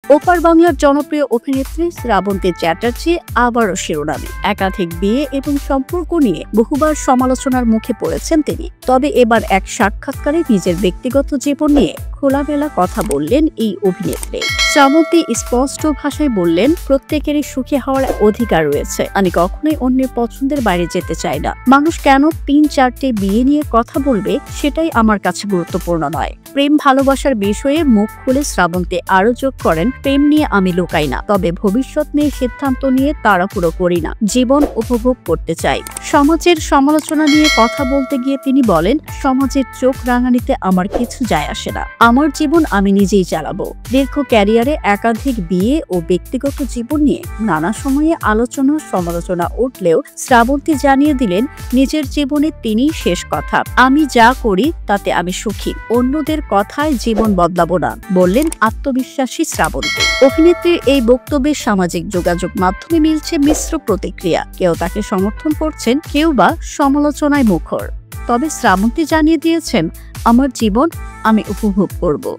ওপার বাংলার জনপ্রিয় অভিনেত্রী শ্রাবন্তী চ্যাটার্জি আবারও শিরোনামে। একাধিক বিয়ে এবং সম্পর্ক নিয়ে বহুবার সমালোচনার মুখে পড়েছেন তিনি। তবে এবার এক সাক্ষাৎকারে নিজের ব্যক্তিগত জীবন নিয়ে খোলামেলা কথা বললেন এই অভিনেত্রী। শ্রাবন্তী স্পষ্ট ভাষায় বললেন, প্রত্যেকেরই সুখী হওয়ার অধিকার রয়েছে। আমি কখনোই অন্যের পছন্দের বাইরে যেতে চাই না। মানুষ কেন ৩-৪টে বিয়ে নিয়ে কথা বলবে সেটাই আমার কাছে গুরুত্বপূর্ণ নয়। প্রেম ভালোবাসার বিষয়ে মুখ খুলে শ্রাবন্তী আরো যোগ করেন, প্রেম নিয়ে আমি লুকাই না, তবে ভবিষ্যৎ নিয়ে সিদ্ধান্ত নিয়ে তাড়াহুড়ো করি না। জীবন উপভোগ করতে চাই। সমাজের সমালোচনা নিয়ে কথা বলতে গিয়ে তিনি বলেন, সমাজের চোখ রাঙানিতে আমার কিছু যায় আসে না। আমার জীবন আমি নিজেই চালাবো। দীর্ঘ ক্যারিয়ারে একাধিক বিয়ে ও ব্যক্তিগত জীবন নিয়ে নানা সময়ে আলোচনা সমালোচনা উঠলেও শ্রাবন্তী জানিয়ে দিলেন, নিজের জীবনে তিনিই শেষ কথা। আমি যা করি তাতে আমি সুখী। অন্যদের কথায় জীবন বদলাবো না, বললেন আত্মবিশ্বাসী শ্রাবন্তী। অভিনেত্রীর এই বক্তব্যে সামাজিক যোগাযোগ মাধ্যমে মিলছে মিশ্র প্রতিক্রিয়া। কেউ তাকে সমর্থন করছেন, কেউ বা সমালোচনায় মুখর। তবে শ্রাবন্তী জানিয়ে দিয়েছেন, আমার জীবন আমি উপভোগ করব।